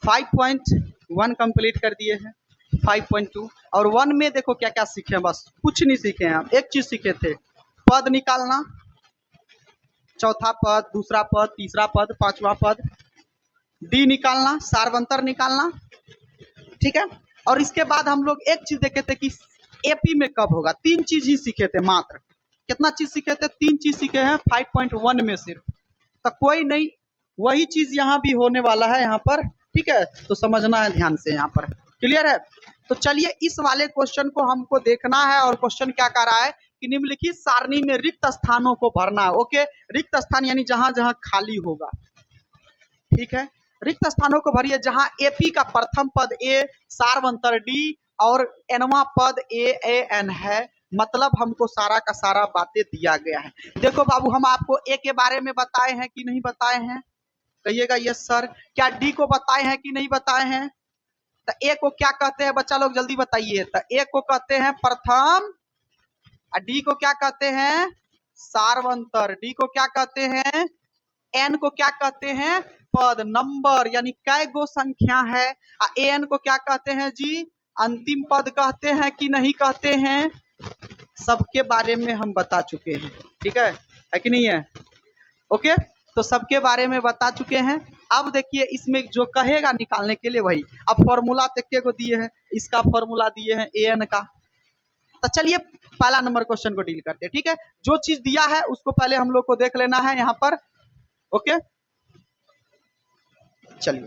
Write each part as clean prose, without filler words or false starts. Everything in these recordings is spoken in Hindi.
5.1 कंप्लीट कर दिए हैं, 5.2 और 1 में देखो क्या क्या सीखे हैं, बस कुछ नहीं सीखे हैं हम। एक चीज सीखे थे, पद निकालना, चौथा पद, दूसरा पद, तीसरा पद, पांचवा पद, डी निकालना, सार्वंतर निकालना, ठीक है। और इसके बाद हम लोग एक चीज देखे थे कि एपी में कब होगा, 3 चीज ही सीखे थे मात्र। कितना चीज सीखे थे? 3 चीज सीखे हैं 5.1 में सिर्फ। तो कोई नहीं, वही चीज यहाँ भी होने वाला है यहाँ पर, ठीक है। तो समझना है ध्यान से यहाँ पर, क्लियर है। तो चलिए इस वाले क्वेश्चन को हमको देखना है, और क्वेश्चन क्या कह रहा है कि निम्नलिखित सारणी में रिक्त स्थानों को भरना है। ओके, रिक्त स्थान यानी जहां जहां खाली होगा, ठीक है। रिक्त स्थानों को भरिए जहां एपी का प्रथम पद ए, सार्वंतर डी और एनवा पद ए एन है। मतलब हमको सारा का सारा बातें दिया गया है। देखो बाबू, हम आपको ए के बारे में बताए हैं कि नहीं बताए हैं? कहिएगा यस सर। क्या डी को बताए हैं कि नहीं बताए हैं? तो ए को क्या कहते हैं बच्चा लोग, जल्दी बताइए। तो ए को कहते हैं प्रथम, डी को क्या कहते हैं? सार्वंतर। डी को क्या कहते हैं? एन को क्या कहते हैं? पद, नंबर, यानी कै गो संख्या है। एन को क्या कहते हैं जी? अंतिम पद कहते हैं कि नहीं कहते हैं? सबके बारे में हम बता चुके हैं, ठीक है कि नहीं है? ओके, तो सबके बारे में बता चुके हैं। अब देखिए इसमें जो कहेगा निकालने के लिए वही। अब फॉर्मूला देखिए को दिए हैं, इसका फॉर्मूला दिए हैं एन का। तो चलिए पहला नंबर क्वेश्चन को डील करते हैं, ठीक है। जो चीज दिया है उसको पहले हम लोग को देख लेना है यहाँ पर। ओके, चलिए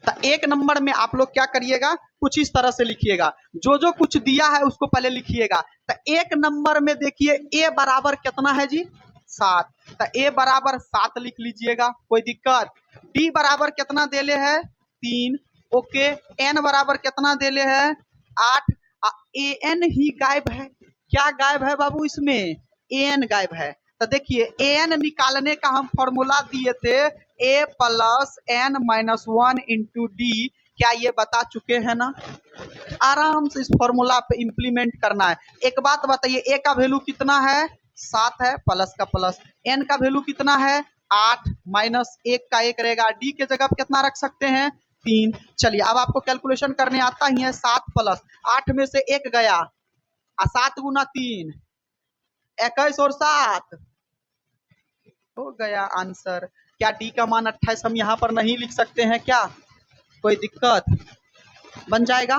तो एक नंबर में आप लोग क्या करिएगा, कुछ इस तरह से लिखिएगा। जो जो कुछ दिया है उसको पहले लिखिएगा। तो एक नंबर में देखिए ए बराबर कितना है जी? 7। तो ए बराबर 7 लिख लीजिएगा, कोई दिक्कत? डी बराबर कितना देले है? 3। ओके, एन बराबर कितना देले है? 8। ए एन ही गायब है। क्या गायब है बाबू इसमें? एन गायब है। तो देखिए एन निकालने का हम फॉर्मूला दिए थे, a plus n minus 1 into d. क्या ये बता चुके हैं ना? आराम से इस फॉर्मूला पे इंप्लीमेंट करना है। एक बात बताइए, ए का वैल्यू कितना है? 7 है, प्लस का प्लस। एन का वैल्यू कितना है? 8, माइनस 1 का 1 रहेगा। डी के जगह पे कितना रख सकते हैं? 3। चलिए अब आपको कैलकुलेशन करने आता ही है। 7 प्लस 8 में से 1 गया, 7 गुना 3 21 और 7 हो गया आंसर। क्या डी का मान 28 हम यहाँ पर नहीं लिख सकते हैं क्या? कोई दिक्कत? बन जाएगा।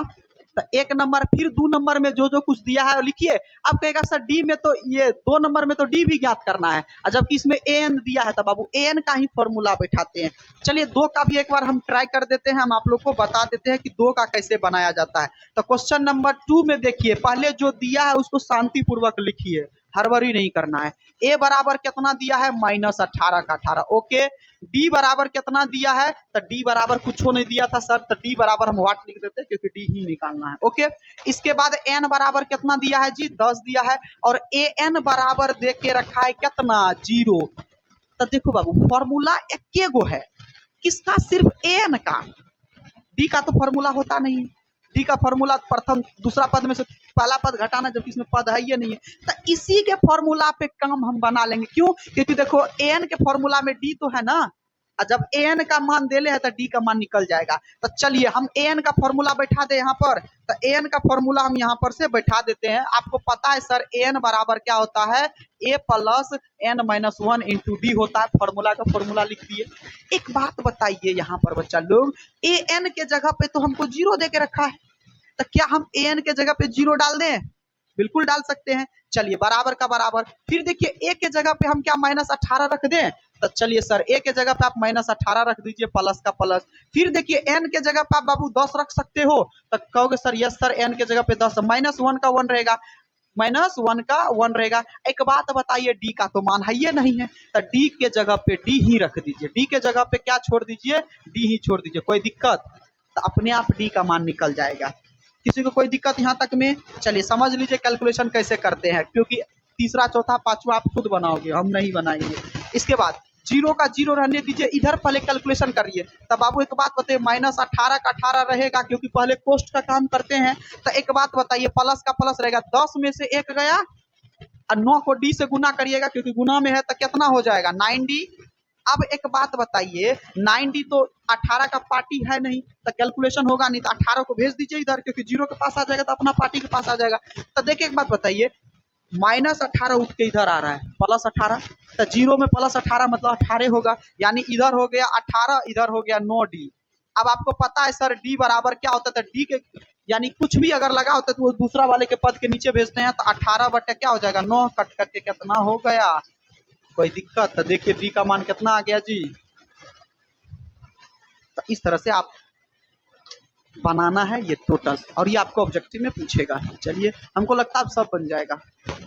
तो एक नंबर, फिर 2 नंबर में जो जो कुछ दिया है लिखिए। अब कहेगा सर डी में तो ये 2 नंबर में तो डी भी ज्ञात करना है, जबकि इसमें ए एन दिया है। तो बाबू ए एन का ही फॉर्मूला बैठाते हैं। चलिए 2 का भी एक बार हम ट्राई कर देते हैं, हम आप लोग को बता देते हैं कि 2 का कैसे बनाया जाता है। तो क्वेश्चन नंबर 2 में देखिए, पहले जो दिया है उसको शांतिपूर्वक लिखिए, हड़बड़ी नहीं करना है। ए बराबर कितना दिया है? माइनस 18 का 18। ओके, डी बराबर कितना दिया है? तो डी बराबर कुछ नहीं दिया था सर, तो डी बराबर हम वाट लिख देते हैं क्योंकि डी ही निकालना है। ओके, इसके बाद एन बराबर कितना दिया है जी? 10 दिया है। और ए एन बराबर दे के रखा है कितना? 0। तो देखो बाबू फॉर्मूला एक गो है, किसका? सिर्फ ए एन का। डी का तो फॉर्मूला होता नहीं। डी का फॉर्मूला प्रथम दूसरा पद में से पहला पद घटाना, जबकि इसमें पद है ये नहीं है। तो इसी के फॉर्मूला पे काम हम बना लेंगे। क्यों? क्योंकि देखो एन के फॉर्मूला में डी तो है ना, और जब एन का मान दे ले है तो डी का मान निकल जाएगा। तो चलिए हम एन का फॉर्मूला बैठा दे यहाँ पर। तो एन का फॉर्मूला हम यहाँ पर से बैठा देते हैं। आपको पता है सर एन बराबर क्या होता है? A plus n minus 1 into d होता है। फॉर्मूला का फॉर्मूला लिख दिए। एक बात बताइए यहाँ पर बच्चा लोग, ए एन के जगह पे तो हमको 0 दे के रखा है, तो क्या हम ए एन के जगह पे 0 डाल दें? बिल्कुल डाल सकते हैं। चलिए बराबर का बराबर, फिर देखिए ए के जगह पे हम क्या माइनस 18 रख दें? तो चलिए सर ए के जगह पे आप माइनस 18 रख दीजिए, प्लस का प्लस। फिर देखिए एन के जगह पे आप बाबू 10 रख सकते हो। तो कहोगे सर यस सर एन के जगह पे 10, माइनस 1 का 1 रहेगा, माइनस 1 का 1 रहेगा। एक बात बताइए, डी का तो मान है ये नहीं है, तो डी के जगह पे डी ही रख दीजिए। डी के जगह पे क्या छोड़ दीजिए? डी ही छोड़ दीजिए। कोई दिक्कत? तो अपने आप डी का मान निकल जाएगा। किसी को कोई दिक्कत यहाँ तक में? चलिए समझ लीजिए कैलकुलेशन कैसे करते हैं, क्योंकि तीसरा चौथा पांचवा आप खुद बनाओगे, हम नहीं बनाएंगे। इसके बाद 0 का 0 रहने दीजिए, इधर पहले कैलकुलेशन करिए। तब बाबू एक बात बताइए, माइनस 18 का 18 रहेगा क्योंकि पहले कोष्ट का काम करते हैं। तो एक बात बताइए, प्लस का प्लस रहेगा, 10 में से 1 गया, और 9 को डी से गुना करिएगा क्योंकि गुना में है तो कितना हो जाएगा 9d। अब एक बात बताइए 9d तो 18 का पार्टी है नहीं तो कैलकुलेशन होगा नहीं, तो 18 को भेज दीजिए इधर क्योंकि 0 के पास आ जाएगा तो अपना पार्टी के पास आ जाएगा। तो देखिए एक बात बताइए, -18 उठ के इधर आ रहा है +18, तो 0 में +18 मतलब 18 होगा, यानी इधर हो गया 18, इधर हो गया 9d। अब आपको पता है सर d बराबर क्या होता है, तो d के यानी कुछ भी अगर लगा होता है तो वो दूसरा वाले के पद के नीचे भेजते हैं, तो 18 बटे क्या हो जाएगा 9 कट करके कितना हो गया, कोई दिक्कत? तो देखिए d का मान कितना आ गया जी। तो इस तरह से आप बनाना है ये टोटल, और ये आपको ऑब्जेक्टिव में पूछेगा। चलिए हमको लगता है अब सब बन जाएगा।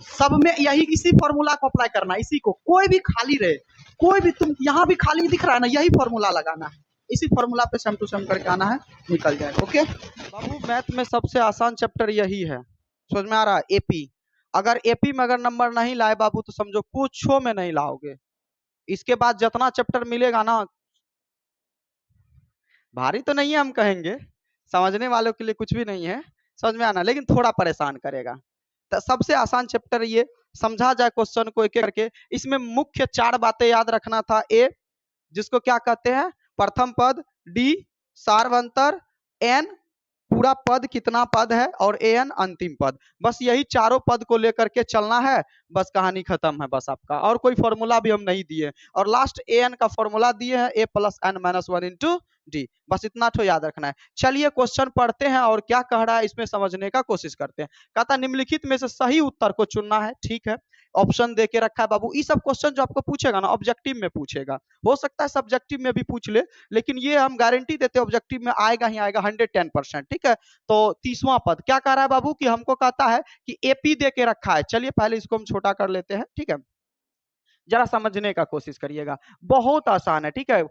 सब में यही इसी फॉर्मूला को अप्लाई करना है, इसी को, कोई भी खाली रहे, कोई भी तुम यहाँ भी खाली दिख रहा है ना, यही फॉर्मूला लगाना है, इसी फॉर्मूला पे सम टू सम करके आना है, निकल जाएगा। ओके बाबू, मैथ में सबसे आसान चैप्टर यही है, समझ में आ रहा है? एपी। अगर एपी में अगर नंबर नहीं लाए बाबू तो समझो कुछो में नहीं लाओगे। इसके बाद जितना चैप्टर मिलेगा ना, भारी तो नहीं है हम कहेंगे, समझने वालों के लिए कुछ भी नहीं है, समझ में आना, लेकिन थोड़ा परेशान करेगा। तो सबसे आसान चैप्टर ये, समझा जाए क्वेश्चन को एक एक करके। इसमें मुख्य 4 बातें याद रखना था। ए जिसको क्या कहते हैं, प्रथम पद, डी सार्वंतर, एन पूरा पद कितना पद है, और एन अंतिम पद। बस यही चारों पद को लेकर के चलना है, बस कहानी खत्म है बस आपका। और कोई फॉर्मूला भी हम नहीं दिए, और लास्ट एन का फॉर्मूला दिए हैं a + n - 1 × d, बस इतना तो याद रखना है। चलिए क्वेश्चन पढ़ते हैं और क्या कह रहा है इसमें समझने का कोशिश करते हैं। कहता निम्नलिखित में से सही उत्तर को चुनना है, ठीक है। ऑप्शन दे के रखा है बाबू। ये सब क्वेश्चन जो आपको पूछेगा ना ऑब्जेक्टिव में पूछेगा, हो सकता है सब्जेक्टिव में भी पूछ ले, लेकिन ये हम गारंटी देते ऑब्जेक्टिव में आएगा ही आएगा 110%, ठीक है। तो 30वां पद क्या कह रहा है बाबू, कि हमको कहता है कि एपी दे के रखा है। चलिए पहले इसको हम छोटा कर लेते हैं, ठीक है, जरा समझने का कोशिश करिएगा। बहुत आसान है, ठीक है,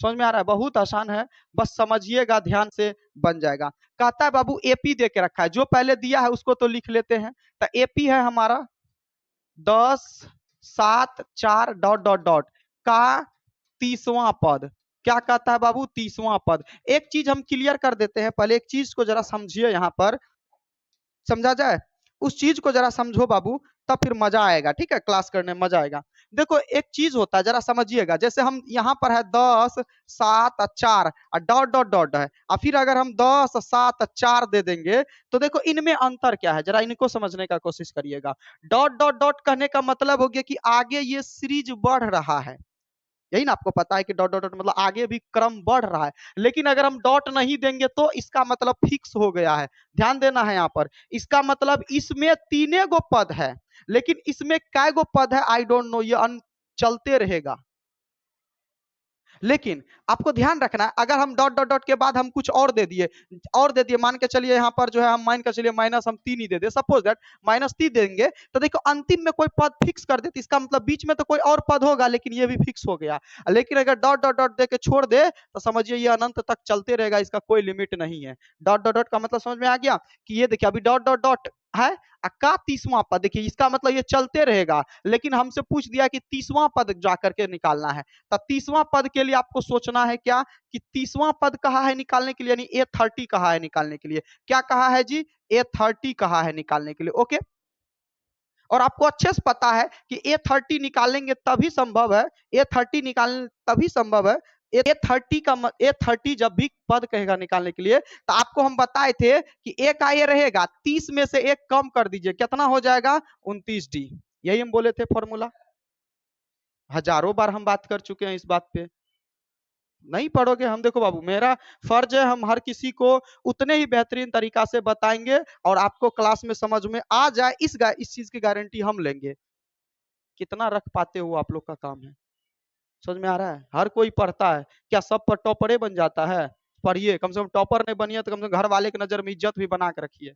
समझ में आ रहा है, बहुत आसान है, बस समझिएगा ध्यान से, बन जाएगा। कहता है बाबू एपी दे के रखा है, जो पहले दिया है उसको तो लिख लेते हैं। तो एपी है हमारा 10, 7, 4 ... का 30वां पद। क्या कहता है बाबू, 30वां पद। एक चीज हम क्लियर कर देते हैं, पहले एक चीज को जरा समझिए, यहाँ पर समझा जाए, उस चीज को जरा समझो बाबू, तब फिर मजा आएगा, ठीक है, क्लास करने में मजा आएगा। देखो एक चीज होता है, जरा समझिएगा, जैसे हम यहाँ पर है 10, 7, 4 ... है, और फिर अगर हम 10, 7, 4 दे देंगे तो देखो इनमें अंतर क्या है, जरा इनको समझने का कोशिश करिएगा। ... कहने का मतलब हो गया कि आगे ये सीरीज बढ़ रहा है, यही ना आपको पता है कि ... मतलब आगे भी क्रम बढ़ रहा है। लेकिन अगर हम डॉट नहीं देंगे तो इसका मतलब फिक्स हो गया है। ध्यान देना है यहाँ पर, इसका मतलब इसमें 3 गो पद है, लेकिन इसमें कै गो पद है आई डोंट नो, ये चलते रहेगा। लेकिन आपको ध्यान रखना है, अगर हम ... के बाद हम कुछ और दे दिए, मान के चलिए यहाँ पर जो है हम मान के चलिए माइनस हम 3 ही दे दे, सपोज दैट -3 देंगे, तो देखो अंतिम में कोई पद फिक्स कर देते, इसका मतलब बीच में तो कोई और पद होगा, लेकिन ये भी फिक्स हो गया। लेकिन अगर ... दे के छोड़ दे तो समझिए ये अनंत तक चलते रहेगा, इसका कोई लिमिट नहीं है। ... का मतलब समझ में आ गया कि ये देखिए अभी ... है, का 30वां पद, देखिए इसका मतलब ये चलते रहेगा, लेकिन हमसे पूछ दिया कि 30वां पद जाकर के निकालना है। तो 30वां पद के लिए आपको सोचना है क्या, कि 30वां पद कहा है निकालने के लिए, यानी A30 कहा है निकालने के लिए। क्या कहा है जी, A30 कहा है निकालने के लिए। ओके, और आपको अच्छे से पता है कि A30 निकालेंगे तभी संभव है, A30 निकाल तभी संभव है। A30 जब भी पद कहेगा निकालने के लिए, तो आपको हम बताए थे कि A का ये रहेगा, 30 में से 1 कम कर दीजिए, कितना हो जाएगा 29D। यही हम बोले थे फॉर्मूला, हजारों बार हम बात कर चुके हैं इस बात पे। नहीं पढ़ोगे हम, देखो बाबू मेरा फर्ज है हम हर किसी को उतने ही बेहतरीन तरीका से बताएंगे और आपको क्लास में समझ में आ जाए, इस चीज की गारंटी हम लेंगे। कितना रख पाते हो आप लोग का काम है, समझ में आ रहा है। हर कोई पढ़ता है, क्या सब पर टॉपरे बन जाता है? पढ़िए, कम से कम टॉपर नहीं बनिए तो कम से कम घर वाले की नजर में इज्जत भी बना के रखिए।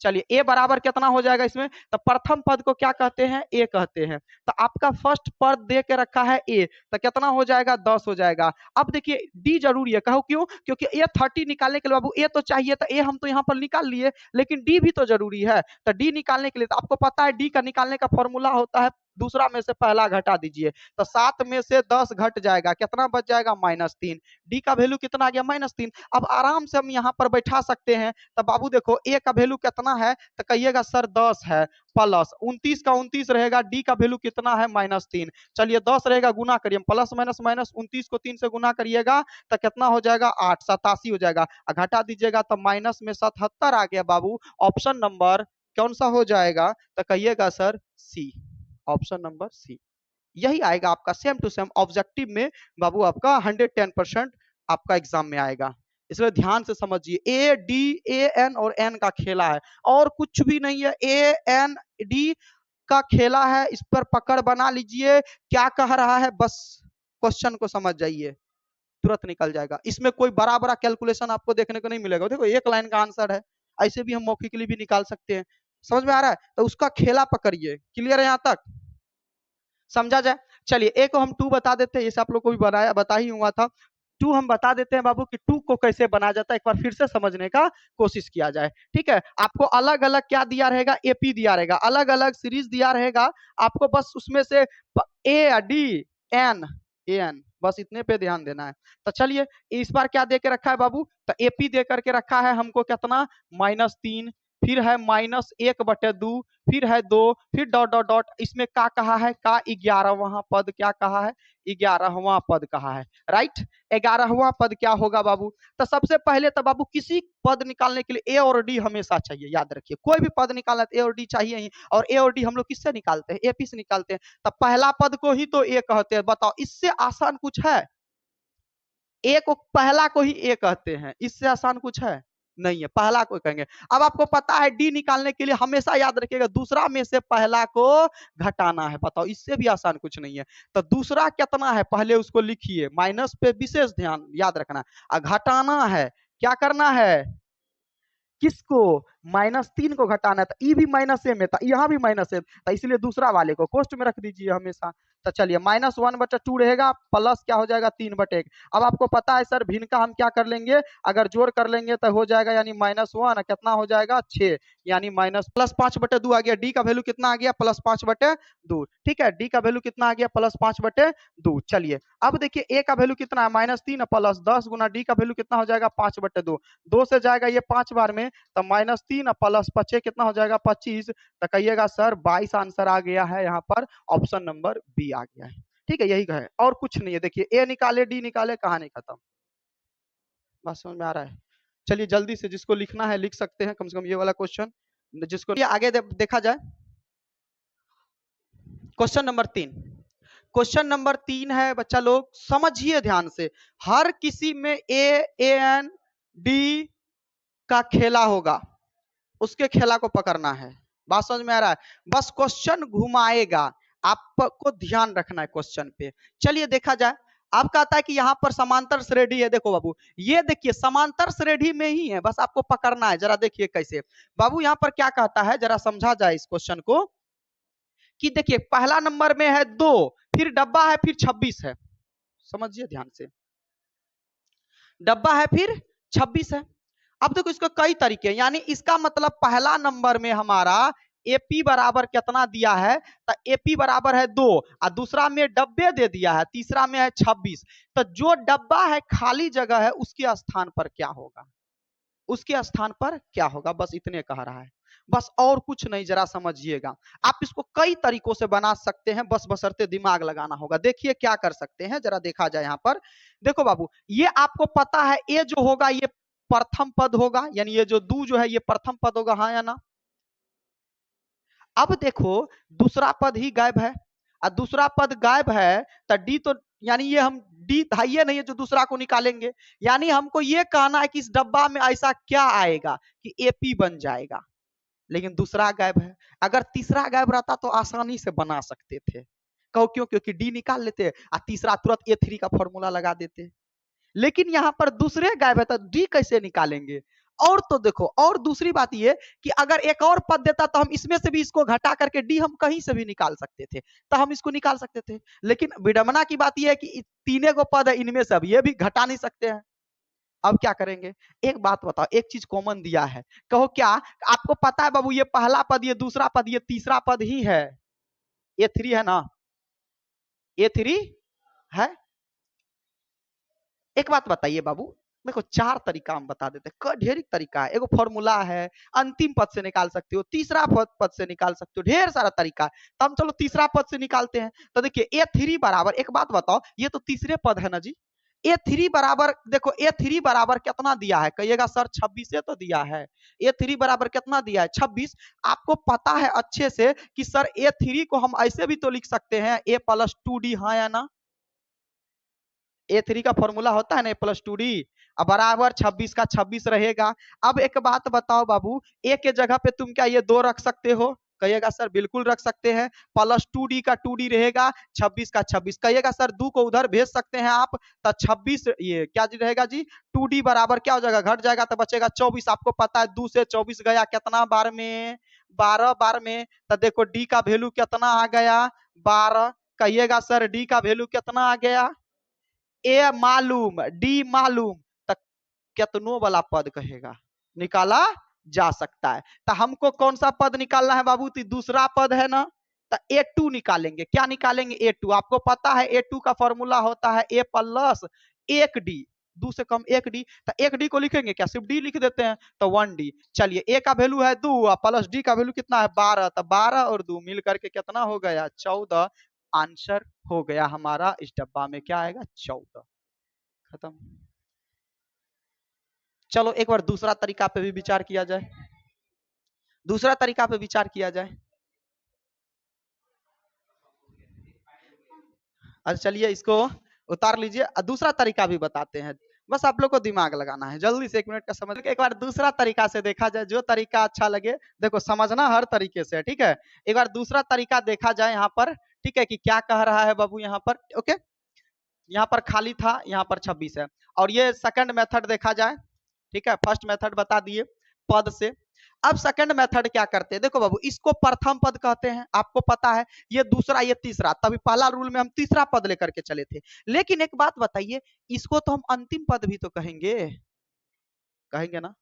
चलिए ए बराबर कितना हो जाएगा इसमें, तो प्रथम पद को क्या कहते हैं, ए कहते हैं। तो आपका फर्स्ट पद दे के रखा है ए, तो कितना हो जाएगा 10 हो जाएगा। अब देखिए डी जरूरी है, कहो क्यों, क्योंकि A30 निकालने के लिए बाबू ए तो चाहिए, तो ए हम तो यहाँ पर निकाल लिए, लेकिन डी भी तो जरूरी है। तो डी निकालने के लिए तो आपको पता है डी का निकालने का फॉर्मूला होता है दूसरा में से पहला घटा दीजिए, तो 7 में से 10 घट जाएगा, कितना बच जाएगा -3। डी का वैल्यू कितना आ गया -3। अब आराम से हम यहाँ पर बैठा सकते हैं। तो बाबू देखो ए का वैल्यू कितना है, तो कहिएगा सर 10 है, प्लस 29 का 29 रहेगा, डी का वैल्यू कितना है -3। चलिए 10 रहेगा, गुना करिए, प्लस माइनस माइनस 29 को 3 से गुना करिएगा तो कितना हो जाएगा 8, 87 हो जाएगा। घटा दीजिएगा तो माइनस में 77 आ गया बाबू। ऑप्शन नंबर कौन सा हो जाएगा, तो कहिएगा सर सी, ऑप्शन नंबर सी। यही आएगा आपका सेम टू सेम ऑब्जेक्टिव में बाबू, आपका 110% आपका एग्जाम में आएगा। इसलिए ध्यान से समझिए, ए डी ए एन और एन का खेला है और कुछ भी नहीं है। ए एन डी का खेला है, इस पर पकड़ बना लीजिए। क्या कह रहा है, बस क्वेश्चन को समझ जाइए, तुरंत निकल जाएगा। इसमें कोई बड़ा बड़ा कैलकुलेशन आपको देखने को नहीं मिलेगा। देखो एक लाइन का आंसर है, ऐसे भी हम मौखिकली भी निकाल सकते हैं। समझ में आ रहा है, तो उसका खेला पकड़िए। क्लियर है यहाँ तक, समझा जाए। चलिए एक को हम 2 बता देते हैं, जैसे आप लोग को भी बनाया बता ही हुआ था। 2 हम बता देते हैं बाबू कि 2 को कैसे बनाया जाता है, एक बार फिर से समझने का कोशिश किया जाए। ठीक है, आपको अलग अलग क्या दिया रहेगा, एपी दिया रहेगा, अलग अलग सीरीज दिया रहेगा। आपको बस उसमें से ए डी एन एन, बस इतने पे ध्यान देना है। तो चलिए इस बार क्या दे के रखा है बाबू, तो एपी दे करके रखा है हमको कितना -3, फिर है -1/2, फिर है 2, फिर डॉट डॉट डॉट, इसमें क्या कहा है का 11वां पद, क्या कहा है 11वां पद कहा है। राइट, 11वां पद क्या होगा बाबू। तो सबसे पहले तो बाबू किसी पद निकालने के लिए ए और डी हमेशा चाहिए, याद रखिए। कोई भी पद निकालना तो ए और डी चाहिए ही, और ए और डी हम लोग किससे निकालते हैं, एपी से निकालते हैं। तो पहला पद को ही तो ए कहते हैं, बताओ इससे आसान कुछ है। ए को पहला को ही ए कहते हैं, इससे आसान कुछ है नहीं है, पहला को कहेंगे। अब आपको पता है डी निकालने के लिए हमेशा याद रखिएगा दूसरा में से पहला को घटाना है। बताओ इससे भी आसान कुछ नहीं है। तो दूसरा कितना है पहले उसको लिखिए, माइनस पे विशेष ध्यान याद रखना, घटाना है। क्या करना है, किसको, -3 को घटाना है। तो ई भी -m है, यहाँ भी -m, तो इसलिए दूसरा वाले को कोष्ट में रख दीजिए हमेशा। तो चलिए -1/2 रहेगा, प्लस क्या हो जाएगा 3/1। अब आपको पता है सर भिन्न का हम क्या कर लेंगे, अगर जोड़ कर लेंगे तो हो जाएगा यानी -1, कितना हो जाएगा 6, यानी +5/2 आ गया। डी का वैल्यू कितना आ गया, +5/2। ठीक है, डी का वैल्यू कितना आ गया, +5/2। चलिए अब देखिए ए का वैल्यू कितना है, -3 प्लस 10 गुना डी का वैल्यू कितना हो जाएगा 5/2। 2 से जाएगा ये 5 बार में, तो -3 प्लस 5 कितना हो जाएगा 25। तो कहिएगा सर 22 आंसर आ गया है यहाँ पर, ऑप्शन नंबर बी आ गया है। ठीक है, यही है और कुछ नहीं है। देखिए ए निकाले डी निकाले, कहानी खत्म। बात समझ में आ रहा है। चलिए जल्दी से जिसको लिखना है लिख सकते हैं, कम से कम ये वाला क्वेश्चन। जिसको ये आगे देखा जाए, क्वेश्चन नंबर 3। क्वेश्चन नंबर 3 है बच्चा लोग, समझिए ध्यान से। हर किसी में ए एन डी का खेला होगा, उसके खेला को पकड़ना है। बात समझ में आ रहा है, बस क्वेश्चन घुमाएगा, आपको ध्यान रखना है क्वेश्चन पे। चलिए देखा जाए। अब कहता है कि यहाँ पर समांतर श्रेणी है। देखो बाबू, ये देखिए समांतर श्रेणी में ही है, बस आपको पकड़ना है। जरा देखिए कैसे बाबू, यहाँ पर क्या कहता है, जरा समझा जाए इस क्वेश्चन को। कि देखिए पहला नंबर में है 2, फिर डब्बा है, फिर 26 है। समझिए ध्यान से, डब्बा है फिर 26 है। अब देखो इसको कई तरीके, यानी इसका मतलब पहला नंबर में हमारा एपी बराबर कितना दिया है, तो एपी बराबर है 2, और दूसरा में डब्बे दे दिया है, तीसरा में है 26। तो जो डब्बा है खाली जगह है उसके स्थान पर क्या होगा, उसके स्थान पर क्या होगा, बस इतने कह रहा है, बस और कुछ नहीं। जरा समझिएगा, आप इसको कई तरीकों से बना सकते हैं, बस बशर्ते दिमाग लगाना होगा। देखिए क्या कर सकते हैं, जरा देखा जाए यहाँ पर। देखो बाबू, ये आपको पता है ये जो होगा ये प्रथम पद होगा, यानी ये जो दू जो है ये प्रथम पद होगा, हाँ या ना। अब देखो दूसरा पद ही गायब है, और दूसरा पद गायब है तो डी तो, यानी ये हम डी धाइये नहीं है जो दूसरा को निकालेंगे। यानी हमको ये कहना है कि इस डब्बा में ऐसा क्या आएगा कि एपी बन जाएगा, लेकिन दूसरा गायब है। अगर तीसरा गायब रहता तो आसानी से बना सकते थे। कहो क्यों, क्योंकि डी निकाल लेते और तीसरा तुरंत ए3 का फॉर्मूला लगा देते। लेकिन यहाँ पर दूसरे गायब है तो डी कैसे निकालेंगे। और तो देखो, और दूसरी बात ये कि अगर एक और पद देता तो हम इसमें से भी इसको घटा करके डी हम कहीं से भी निकाल सकते थे, तो हम इसको निकाल सकते थे। लेकिन विडंबना की बात यह है कि तीने को पद है, इनमें से अब ये भी घटा नहीं सकते हैं। अब क्या करेंगे, एक बात बताओ, एक चीज कॉमन दिया है, कहो क्या। आपको पता है बाबू, ये पहला पद, ये दूसरा पद, ये तीसरा पद ही है। A3 है ना, A3 है। एक बात बताइए बाबू, देखो चार तरीका हम बता देते हैं, ढेर तरीका है। एगो फॉर्मूला है, अंतिम पद से निकाल सकते हो, तीसरा पद से निकाल सकते हो, ढेर सारा तरीका है। तो हम चलो तीसरा पद से निकालते हैं। तो देखिए A3 बराबर, एक बात बताओ, ये तो तीसरे पद है ना जी। A3 बराबर, देखो A3 बराबर कितना दिया है, कहिएगा सर 26 तो दिया है। A3 बराबर कितना दिया है, 26। आपको पता है अच्छे से कि सर A3 को हम ऐसे भी तो लिख सकते हैं A+2D, हाँ या ना। A3 का फॉर्मूला होता है ना A+2D, अब बराबर 26 का 26 रहेगा। अब एक बात बताओ बाबू, A के जगह पे तुम क्या ये 2 रख सकते हो, कहिएगा सर बिल्कुल रख सकते हैं। +2D का 2D रहेगा, 26 का 26, कहिएगा सर 2 को उधर भेज सकते हैं आप, तो 26 ये क्या जी रहेगा जी, 2D बराबर क्या हो जाएगा, घट जाएगा तो बचेगा 24। आपको पता है 2 से 24 गया कितना बार में, 12 बार में। तो देखो D का वैल्यू कितना आ गया, 12। कहिएगा सर D का वैल्यू कितना आ गया, ए मालूम डी मालूम, तक कितनों वाला पद कहेगा, निकाला जा सकता है। तो हमको कौन सा पद निकालना है बाबू, तो दूसरा पद है ना, तो A2 निकालेंगे। क्या निकालेंगे, A2। आपको पता है A2 का फॉर्मूला होता है A+1D, 2 से कम 1D। तो 1D को लिखेंगे क्या, सिर्फ D लिख देते हैं, तो 1D। चलिए A का वैल्यू है 2 प्लस D का वैल्यू कितना है 12, तो 12 और 2 मिल करके कितना हो गया 14। आंसर हो गया हमारा, इस डब्बा में क्या आएगा 14। खत्म। चलो एक बार दूसरा तरीका पे भी विचार किया जाए, दूसरा तरीका पे विचार किया जाए। अच्छा चलिए इसको उतार लीजिए, दूसरा तरीका भी बताते हैं। बस आप लोग को दिमाग लगाना है, जल्दी से 1 मिनट का समझ, एक बार दूसरा तरीका से देखा जाए, जो तरीका अच्छा लगे। देखो समझना हर तरीके से, ठीक है। एक बार दूसरा तरीका देखा जाए यहाँ पर, ठीक है, कि क्या कह रहा है बाबू यहाँ पर। ओके, यहाँ पर खाली था, यहाँ पर 26 है। और ये सेकंड मेथड देखा जाए, ठीक है। फर्स्ट मेथड बता दिए पद से। अब सेकंड मेथड क्या करते हैं, देखो बाबू, इसको प्रथम पद कहते हैं, आपको पता है। ये दूसरा, ये तीसरा, तभी पहला रूल में हम तीसरा पद लेकर के चले थे। लेकिन एक बात बताइए, इसको तो हम अंतिम पद भी तो कहेंगे, कहेंगे ना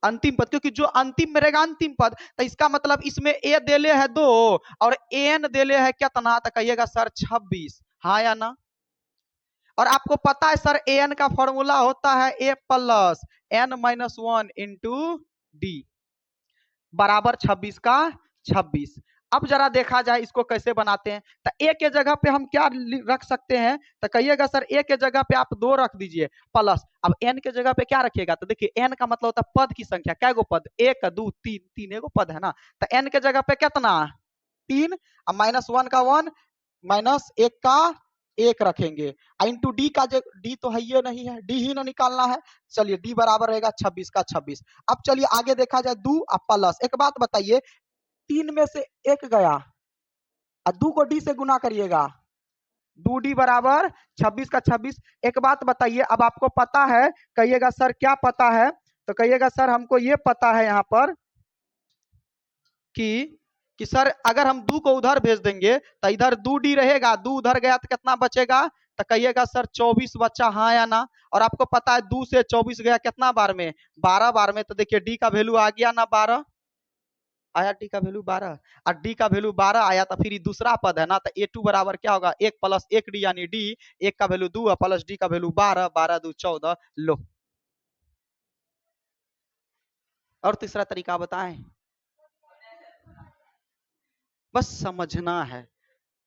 अंतिम पद, क्योंकि जो अंतिम में रहेगा अंतिम पद, तो इसका मतलब इसमें ए देले है 2 और एन देले है कितना, तो कहिएगा सर 26, हाँ या ना। और आपको पता है सर एन का फॉर्मूला होता है A+n-1 इंटू डी बराबर 26 का 26। अब जरा देखा जाए इसको कैसे बनाते हैं। तो ए के जगह पे हम क्या रख सकते हैं, तो कहिएगा सर ए के जगह पे आप 2 रख दीजिए प्लस। अब एन के जगह पे क्या रखिएगा, तो देखिए एन का मतलब होता है पद की संख्या, क्या गो पद, 1 2 3, 3 एगो पद है ना। तो एन के जगह पे कितना 3, अब -1 का 1, -1 का 1 रखेंगे, इंटू डी का जो डी तो है ये नहीं है, डी ही ना निकालना है। चलिए डी बराबर रहेगा 26 का 26। अब चलिए आगे देखा जाए 2 और प्लस। एक बात बताइए, 3 में से 1 गया और 2 को डी से गुना करिएगा, 2D बराबर 26 का 26। एक बात बताइए, अब आपको पता है, कहिएगा सर क्या पता है, तो कहिएगा सर हमको ये पता है यहाँ पर कि सर अगर हम 2 को उधर भेज देंगे तो इधर 2D रहेगा, 2 उधर गया तो कितना बचेगा, तो कहिएगा सर 24 बच्चा, हाँ या ना। और आपको पता है 2 से 24 गया कितना बार में, 12 बार में। तो देखिए डी का वैल्यू आ गया ना 12, आया डी का वैल्यू 12, और डी का वैल्यू 12 आया, तो फिर दूसरा पद है ना, तो A2 बराबर क्या होगा 1 + 1D, यानी डी 1 का वैल्यू 2 प्लस डी का वैल्यू 12, 12 2 14। लो, और तीसरा तरीका बताएं, बस समझना है।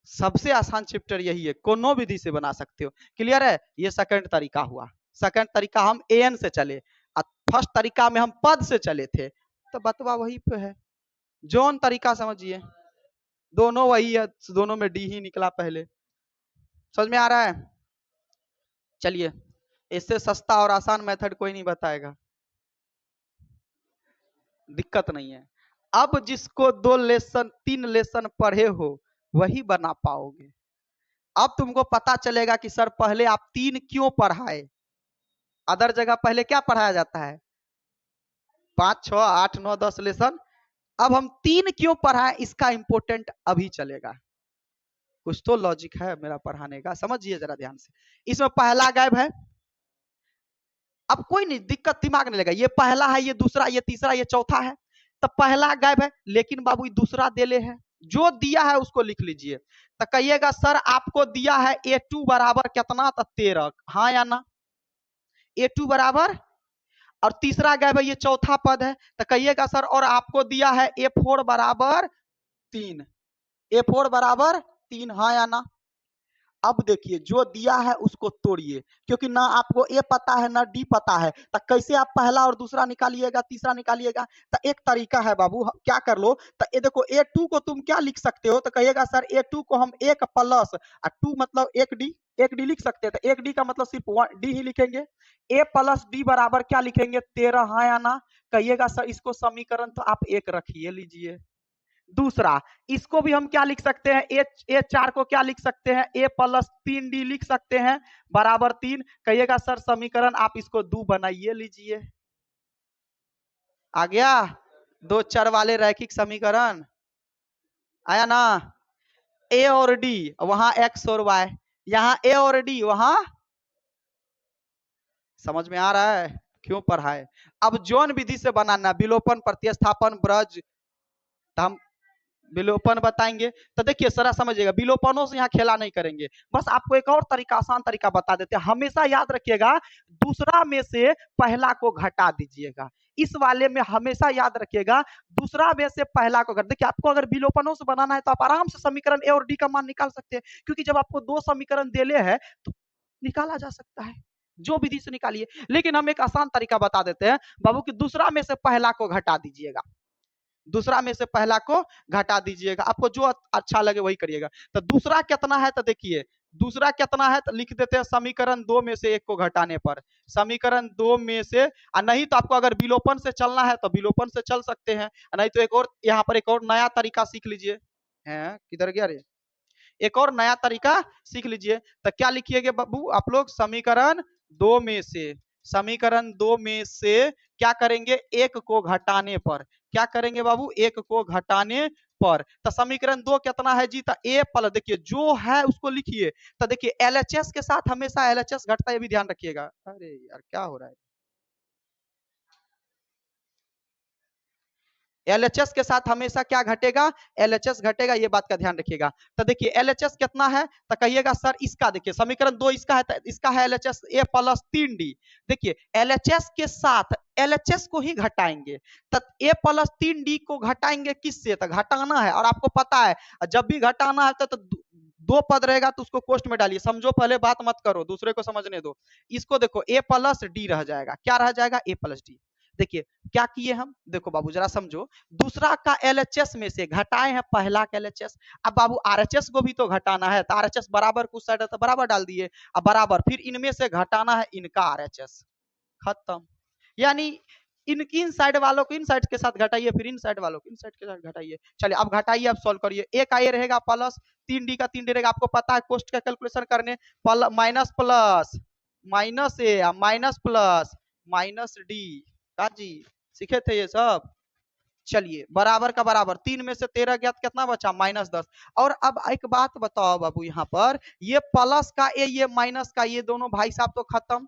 सबसे आसान चैप्टर यही है, कोनो विधि से बना सकते हो, क्लियर है। ये सेकंड तरीका हुआ, सेकंड तरीका हम एन से चले, फर्स्ट तरीका में हम पद से चले थे, तो बतवा वही पे है, जोन तरीका समझिए, दोनों वही है, दोनों में डी ही निकला पहले। समझ में आ रहा है। चलिए, इससे सस्ता और आसान मेथड कोई नहीं बताएगा, दिक्कत नहीं है। अब जिसको 2 लेसन 3 लेसन पढ़े हो वही बना पाओगे। अब तुमको पता चलेगा कि सर पहले आप 3 क्यों पढ़ाए, अदर जगह पहले क्या पढ़ाया जाता है 5 6 8 9 10 लेसन, अब हम 3 क्यों पढ़ाए, इसका इंपोर्टेंट अभी चलेगा। कुछ तो लॉजिक है मेरा पढ़ाने का, समझिए जरा ध्यान से। इसमें पहला गायब है, अब कोई नहीं दिक्कत, दिमाग नहीं लगा, ये पहला है, ये दूसरा, ये तीसरा, ये चौथा है। तो पहला गायब है, लेकिन बाबू दूसरा देले है, जो दिया है उसको लिख लीजिए। तो कहिएगा सर आपको दिया है A2 बराबर कितना, तो 13, हाँ या ना, A2 बराबर, और तीसरा गया भाई ये चौथा पद है, तो कहिएगा सर और आपको दिया है A4 बराबर 3, A4 बराबर 3, हाँ या ना। अब देखिए जो दिया है उसको तोड़िए, क्योंकि ना आपको ए पता है ना डी पता है, तो कैसे आप पहला और दूसरा निकालिएगा, तीसरा निकालिएगा। तो एक तरीका है बाबू, क्या कर लो, तो ये देखो A2 को तुम क्या लिख सकते हो, तो कहिएगा सर A2 को हम एक प्लस 2 मतलब एक डी लिख सकते हैं, तो एक डी का मतलब सिर्फ डी ही लिखेंगे। ए प्लस डी बराबर क्या लिखेंगे, 13, हाँ या ना। कहिएगा सर इसको समीकरण तो आप एक रखिए लीजिए। दूसरा इसको भी हम क्या लिख सकते हैं, A4 को क्या लिख सकते हैं, A प्लस 3D लिख सकते हैं बराबर 3। कहिएगा सर समीकरण आप इसको 2 बनाइए लीजिए। आ गया दो चर वाले रैखिक समीकरण, आया ना। A और D, वहां X और Y, यहां A और D, वहां, समझ में आ रहा है क्यों पढ़ाए। अब जौन विधि से बनाना, विलोपन, प्रतिस्थापन, ब्रज, हम विलोपन बताएंगे। तो देखिए सरा समझिएगा, विलोपनों से यहाँ खेला नहीं करेंगे। बस आपको एक और तरीका, आसान तरीका बता देते हैं। हमेशा याद रखिएगा दूसरा में से पहला को घटा दीजिएगा। इस वाले में हमेशा याद रखिएगा दूसरा में से पहला को घटा। देखिए आपको अगर विलोपनों से बनाना है तो आप आराम से समीकरण ए और डी का मान निकाल सकते हैं, क्योंकि जब आपको दो समीकरण देले हैं तो निकाला जा सकता है, जो विधि से निकालिए। लेकिन हम एक आसान तरीका बता देते हैं बाबू की दूसरा में से पहला को घटा दीजिएगा, दूसरा में से पहला को घटा दीजिएगा, आपको जो अच्छा लगे वही करिएगा। तो दूसरा कितना है, तो देखिए दूसरा कितना है, तो लिख देते हैं समीकरण 2 में से एक को घटाने पर, समीकरण 2 में से, नहीं तो आपको अगर विलोपन से चलना है तो विलोपन से चल सकते हैं, नहीं तो एक और यहाँ पर एक और नया तरीका सीख लीजिए। है किधर गया रे, एक और नया तरीका सीख लीजिए। तो क्या लिखिएगा बाबू आप लोग, समीकरण 2 में से, समीकरण 2 में से क्या करेंगे, एक को घटाने पर, क्या करेंगे बाबू, एक को घटाने पर। तो समीकरण 2 कितना है जी, तो ए प्लस, देखिए जो है उसको लिखिए। तो देखिए एलएचएस के साथ हमेशा एलएचएस घटता है, ये भी ध्यान रखिएगा। अरे यार क्या हो रहा है, एलएचएस के साथ हमेशा क्या घटेगा, एलएचएस घटेगा, ये बात का ध्यान रखिएगा। तो देखिए एलएचएस कितना है, तो कहिएगा सर इसका, देखिए समीकरण 2 इसका है, तो इसका है एलएचएस ए प्लस 3D। देखिए एलएचएस के साथ एलएचएस को ही घटाएंगे, तो ए प्लस 3D को घटाएंगे किससे, तो घटाना है, और आपको पता है जब भी घटाना है तो दो पद रहेगा तो उसको कोष्ट में डालिए, समझो पहले बात मत करो, दूसरे को समझने दो। इसको देखो ए प्लस डी रह जाएगा, क्या रह जाएगा, ए प्लस डी। देखिए क्या किए हम, देखो बाबू जरा समझो, दूसरा का एलएचएस में से घटाए हैं पहला का एलएचएस। अब बाबू आरएचएस को भी तो घटाना है, तो आरएचएस बराबर कुछ साइड है तो बराबर डाल दिए, अब बराबर, फिर इनमें से घटाना है इनका आरएचएस, खत्म। यानी इनकी इन साइड वालों को इन साइड के साथ घटाइए, फिर इन साइड वालों को इन साइड के साथ घटाइए। चलिए अब घटाइए, अब सॉल्व करिए। ए का ए रहेगा प्लस 3D का 3D रहेगा, आपको पता है कोष्ट का कैलकुलेशन करने, माइनस प्लस माइनस ए माइनस प्लस माइनस डी, का जी सीखे थे ये सब। चलिए बराबर का बराबर, 3 में से 13 गया तो कितना बचा, -10। और अब एक बात बताओ बाबू, यहाँ पर ये प्लस का ए, ये माइनस का, ये दोनों भाई साहब तो खत्म।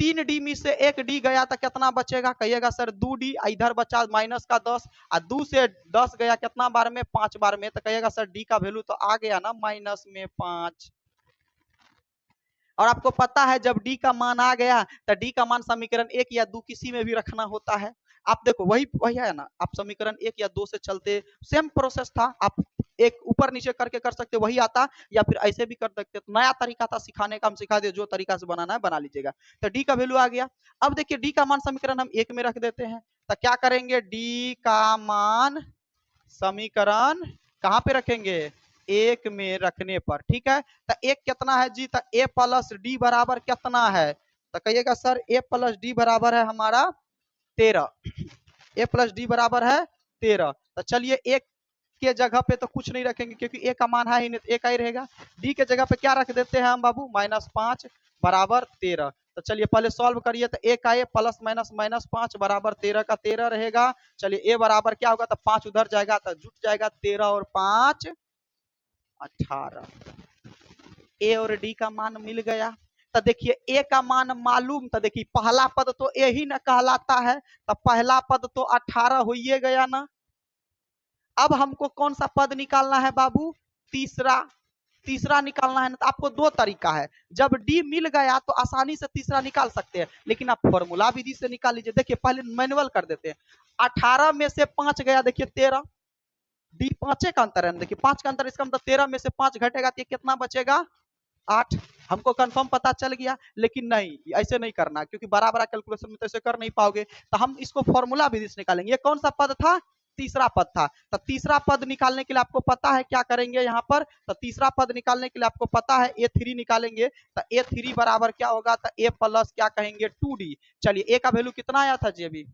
3D में से 1D गया तो कितना बचेगा, कहिएगा सर 2D, इधर बचा माइनस का 10, और 2 से 10 गया कितना बार में, 5 बार में, तो कहिएगा सर डी का वैल्यू तो आ गया ना माइनस में 5। और आपको पता है जब डी का मान आ गया तो डी का मान समीकरण 1 या 2 किसी में भी रखना होता है। आप देखो वही वही है ना, आप समीकरण 1 या 2 से चलते, सेम प्रोसेस था, आप एक ऊपर नीचे करके कर सकते, वही आता, या फिर ऐसे भी कर सकते। तो नया तरीका था सिखाने का, हम सिखा दिए, जो तरीका से बनाना है बना लीजिएगा। तो डी का वैल्यू आ गया। अब देखिए डी का मान समीकरण हम 1 में रख देते हैं, तो क्या करेंगे, डी का मान समीकरण कहाँ पे रखेंगे, 1 में रखने पर, ठीक है। तो एक कितना है जी, तो ए प्लस डी बराबर कितना है, तो कहिएगा सर ए प्लस डी बराबर है हमारा 13, ए प्लस डी बराबर है 13। तो चलिए एक के जगह पे तो कुछ नहीं रखेंगे क्योंकि ए का मान है ही नहीं, तो ए का ही रहेगा। डी के जगह पे क्या रख देते हैं हम बाबू, -5 बराबर 13। तो चलिए पहले सॉल्व करिए, तो ए का ए प्लस माइनस -5 बराबर 13 का 13 रहेगा। चलिए ए बराबर क्या होगा, तो 5 उधर जाएगा तो जुट जाएगा, 13 और 5 18। ए और डी का मान मिल गया। तो देखिए ए का मान मालूम, तो देखिए पहला पद तो ए ही ना कहलाता है, तो पहला पद तो 18 हो गया ना। अब हमको कौन सा पद निकालना है बाबू, तीसरा, तीसरा निकालना है ना। तो आपको दो तरीका है, जब डी मिल गया तो आसानी से तीसरा निकाल सकते हैं, लेकिन आप फॉर्मूला विधि से निकाल लीजिए। देखिए पहले मैनुअल कर देते हैं, 18 में से 5 गया, देखिए 13, डी 5 का अंतर है, देखिए 5 का अंतर, इसका मतलब 13 में से 5 घटेगा तो कितना बचेगा, 8। हमको कंफर्म पता चल गया, लेकिन नहीं ऐसे नहीं करना, क्योंकि बड़ा बड़ा कैलकुलेशन में तो ऐसे कर नहीं पाओगे। तो हम इसको फॉर्मूला विधि से निकालेंगे। ये कौन सा पद था, तीसरा पद था। तो तीसरा पद निकालने के लिए आपको पता है क्या करेंगे यहाँ पर, तो तीसरा पद निकालने के लिए आपको पता है a3 निकालेंगे। तो a3 बराबर क्या होगा, तो a प्लस क्या कहेंगे 2d। चलिए a का वैल्यू कितना आया था जी अभी,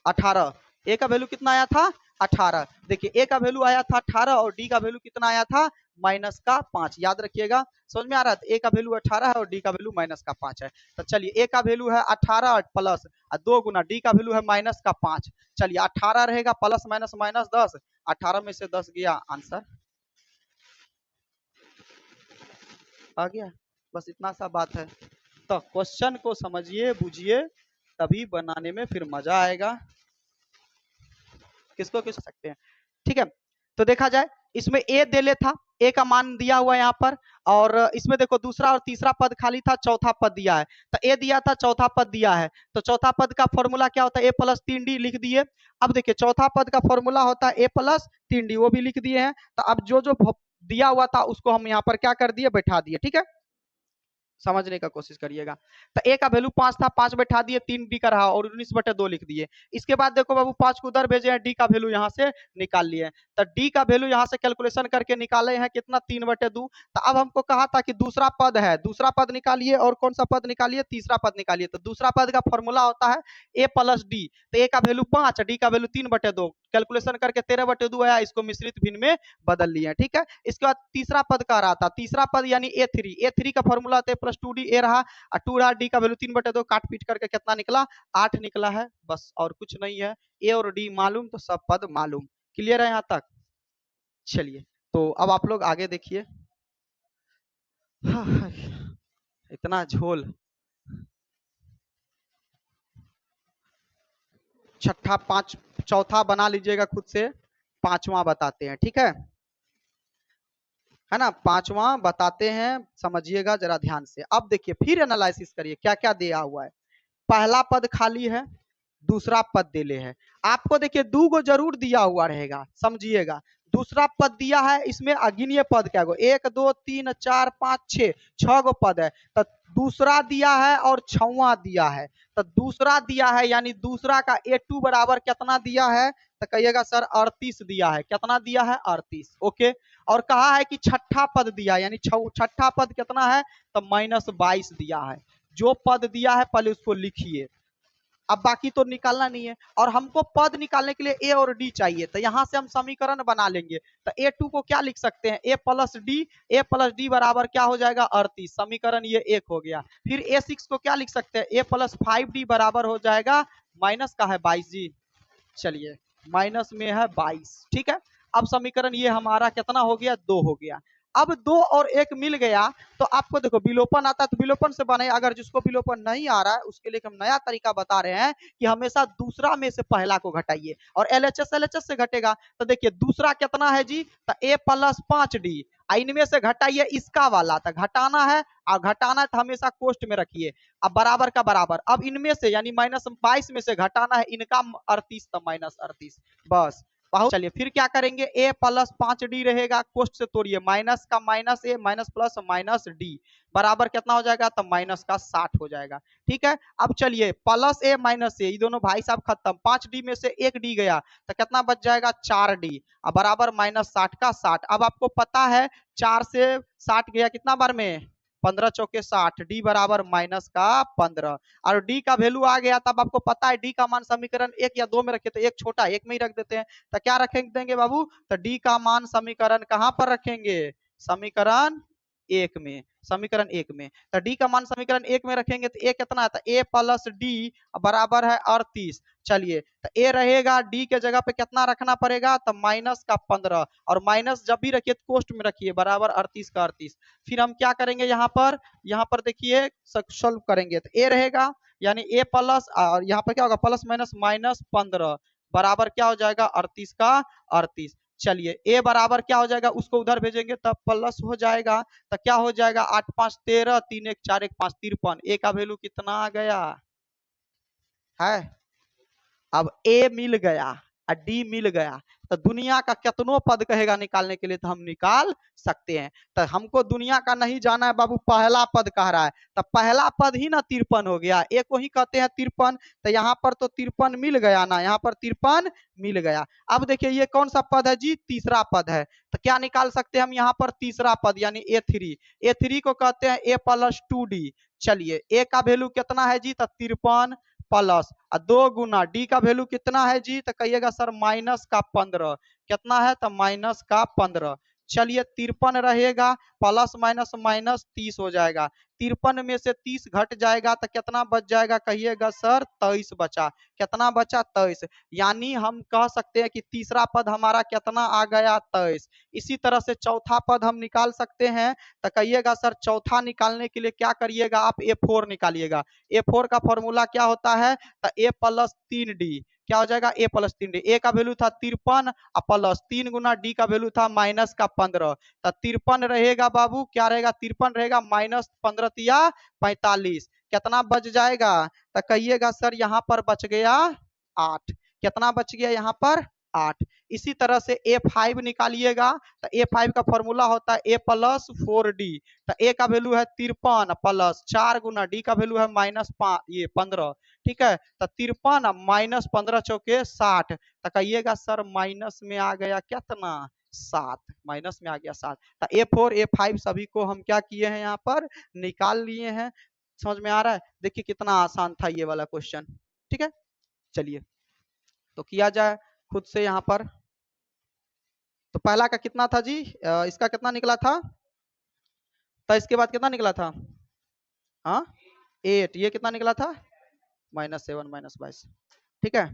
18। ए का वैल्यू कितना आया था, 18। देखिए ए का वैल्यू आया था 18 और डी का वैल्यू कितना आया था, माइनस का 5। याद रखिएगा, समझ में आ रहा है। ए का वैल्यू 18 है और डी का वैल्यू माइनस का 5 है। तो चलिए ए का वैल्यू है 18 प्लस 2 गुना डी का वैल्यू है माइनस का 5। चलिए 18 रहेगा प्लस माइनस माइनस 10, 18 में से 10 गया, आंसर आ गया। बस इतना सा बात है। तो क्वेश्चन को समझिए बुझिए, तभी बनाने में फिर मजा आएगा। किसको किस सकते हैं, ठीक है। तो देखा जाए इसमें ए दे ले था, ए का मान दिया हुआ यहाँ पर, और इसमें देखो दूसरा और तीसरा पद खाली था, चौथा पद दिया है। तो ए दिया था, चौथा पद दिया है, तो चौथा पद का फॉर्मूला क्या होता है, ए प्लस 3d लिख दिए। अब देखिए चौथा पद का फॉर्मूला होता है ए प्लस 3d, वो भी लिख दिए हैं। तो अब जो जो दिया हुआ था उसको हम यहाँ पर क्या कर दिए, बैठा दिए, ठीक है। समझने का कोशिश करिएगा। तो ए का वैल्यू 5 था, 5 बैठा दिए, 3 डी का रहा और 19/2 लिख दिए। इसके बाद देखो बाबू 5 को उधर भेजे हैं, डी का वैल्यू यहाँ से निकाल लिए। तो डी का वैल्यू यहाँ से कैलकुलेशन करके निकाले हैं कितना, 3/2। तो अब हमको कहा था कि दूसरा पद है, दूसरा पद निकालिए, और कौन सा पद निकालिए, तीसरा पद निकालिए। तो दूसरा पद का फॉर्मूला होता है ए प्लस डी। तो ए का वैल्यू 5, डी का वैल्यू 3/2, कैलकुलेशन करके 13/2 आया, इसको मिश्रित भिन्न में बदल लिए, ठीक है। इसके बाद तीसरा पद का रहा था, तीसरा पद यानी ए3, ए3 का फॉर्मूला होता है प्लस 2d, ए रहा और 2 रहा, डी का वैल्यू 3/2, काट पीट करके कितना निकला, 8 निकला है, बस और कुछ नहीं है। ए और डी मालूम तो सब पद मालूम। क्लियर है यहाँ तक। चलिए तो अब आप लोग आगे देखिए। इतना झोल, छठा पांच, चौथा बना लीजिएगा खुद से, पांचवा बताते हैं, ठीक है ना। पांचवा बताते हैं, समझिएगा जरा ध्यान से। अब देखिए फिर एनालिसिस करिए क्या क्या दिया हुआ है। पहला पद खाली है, दूसरा पद देले है। आपको देखिए 2 गो जरूर दिया हुआ रहेगा, समझिएगा। दूसरा पद दिया है, इसमें अगिनीय पद क्या गो, 1 2 3 4 5 6, 6 गो पद है। तो दूसरा दिया है और छवा दिया है। तो दूसरा दिया है यानी दूसरा का A2 बराबर कितना दिया है, तो कहिएगा सर 38 दिया है। कितना दिया है, 38, ओके। और कहा है कि छठा पद दिया यानी छठा पद कितना है, तो -22 दिया है। जो पद दिया है पहले उसको लिखिए, अब बाकी तो निकालना नहीं है। और हमको पद निकालने के लिए ए और डी चाहिए, तो यहाँ से हम समीकरण बना लेंगे। तो A2 को क्या लिख सकते हैं, ए प्लस डी बराबर क्या हो जाएगा, 38, समीकरण ये 1 हो गया। फिर A6 को क्या लिख सकते हैं, ए प्लस 5d बराबर हो जाएगा, माइनस का है 22 जी, चलिए माइनस में है 22, ठीक है। अब समीकरण ये हमारा कितना हो गया, 2 हो गया। अब 2 और 1 मिल गया तो आपको देखो विलोपन आता है तो विलोपन से बने। अगर जिसको विलोपन नहीं आ रहा है उसके लिए हम नया तरीका बता रहे हैं कि हमेशा दूसरा में से पहला को घटाइए, और एलएचएस से घटेगा। तो देखिए दूसरा कितना है जी, तो ए प्लस 5d, इनमें से घटाइए इसका वाला, तो घटाना है और घटाना है तो हमेशा कोष्ट में रखिए। अब बराबर का बराबर, अब इनमें से यानी -22 में से घटाना है इनका 38, तो -38, बस बहुत। चलिए फिर क्या करेंगे, ए प्लस 5d रहेगा, कोष्ट से तोड़िए, माइनस का माइनस ए, माइनस प्लस माइनस डी बराबर कितना हो जाएगा, तो माइनस का 60 हो जाएगा, ठीक है। अब चलिए प्लस ए माइनस ए, ये दोनों भाई साहब खत्म, 5d में से 1d गया तो कितना बच जाएगा, 4d बराबर -60 का 60। अब आपको पता है 4 से 60 गया कितना बार में, 15 चौके 60, डी बराबर माइनस का 15। और डी का वैल्यू आ गया, तब आपको पता है डी का मान समीकरण 1 या 2 में रखे, तो एक छोटा 1 में ही रख देते हैं। तो क्या रखेंगे देंगे बाबू, तो डी का मान समीकरण कहां पर रखेंगे, समीकरण 1 में, समीकरण 1 में। तो डी का मान समीकरण 1 में रखेंगे तो ए कितना है, तो ए प्लस डी बराबर है 38। चलिए तो ए रहेगा, डी के जगह पे कितना रखना पड़ेगा, तो माइनस का 15, और माइनस जब भी रखिए तो कोष्ट में रखिए, बराबर 38 का 38। फिर हम क्या करेंगे यहाँ पर देखिए सॉल्व करेंगे, तो ए रहेगा यानी ए प्लस और यहाँ पर क्या होगा प्लस माइनस माइनस 15 बराबर क्या हो जाएगा 38 का 38। चलिए ए बराबर क्या हो जाएगा उसको उधर भेजेंगे तब प्लस हो जाएगा तो क्या हो जाएगा 8 5 13 3 1 4 1 5 53। ए का वैल्यू कितना आ गया है। अब ए मिल गया और डी मिल गया तो दुनिया का कितनों पद कहेगा निकालने के लिए तो हम निकाल सकते हैं। तो हमको दुनिया का नहीं जाना है बाबू, पहला पद कह रहा है तो पहला पद ही ना 53 हो गया, एक को ही कहते हैं 53। तो यहाँ पर तो 53 मिल गया ना, यहाँ पर 53 मिल गया। अब देखिए ये कौन सा पद है जी, तीसरा पद है। तो क्या निकाल सकते हैं हम यहाँ पर तीसरा पद यानी A3। A3 को कहते हैं A प्लस 2D। चलिए ए का वैल्यू कितना है जी तो 53 प्लस 2 गुना डी का वैल्यू कितना है जी तो कहिएगा सर माइनस का 15। कितना है तो माइनस का 15। चलिए 53 रहेगा प्लस माइनस माइनस 30 हो जाएगा। 53 में से 30 घट जाएगा तो कितना बच जाएगा कहिएगा सर 23 बचा। कितना बचा 23। यानी हम कह सकते हैं कि तीसरा पद हमारा कितना आ गया 23। इसी तरह से चौथा पद हम निकाल सकते हैं तो कहिएगा सर चौथा निकालने के लिए क्या करिएगा आप A4 निकालिएगा। A4 का फॉर्मूला क्या होता है तो A प्लस 3D। क्या हो जाएगा A प्लस 3D। ए का वैल्यू था 53 और प्लस 3 गुना डी का वैल्यू था माइनस का 15। तो 53 रहेगा बाबू, क्या रहेगा 53 रहेगा माइनस 15 तिया 45। कितना बच जाएगा तो कहिएगा सर यहाँ पर बच गया 8। कितना बच गया यहाँ पर 8। इसी तरह से A5 निकालिएगा तो A5 का फॉर्मूला होता है A प्लस 4D। तो ए का वैल्यू है 53 प्लस 4 गुना डी का वैल्यू है माइनस 15। ठीक है तो 53 माइनस 15 चौके 60। तो कहिएगा सर माइनस में आ गया कितना 7। माइनस में आ गया 7। तो A4 A5 सभी को हम क्या किए हैं यहाँ पर निकाल लिए हैं। समझ में आ रहा है। देखिए कितना आसान था ये वाला क्वेश्चन। ठीक है चलिए तो किया जाए खुद से यहाँ पर। तो पहला का कितना था जी इसका कितना निकला था तो इसके बाद कितना निकला था हाँ 8। ये कितना निकला था -7 -22। ठीक है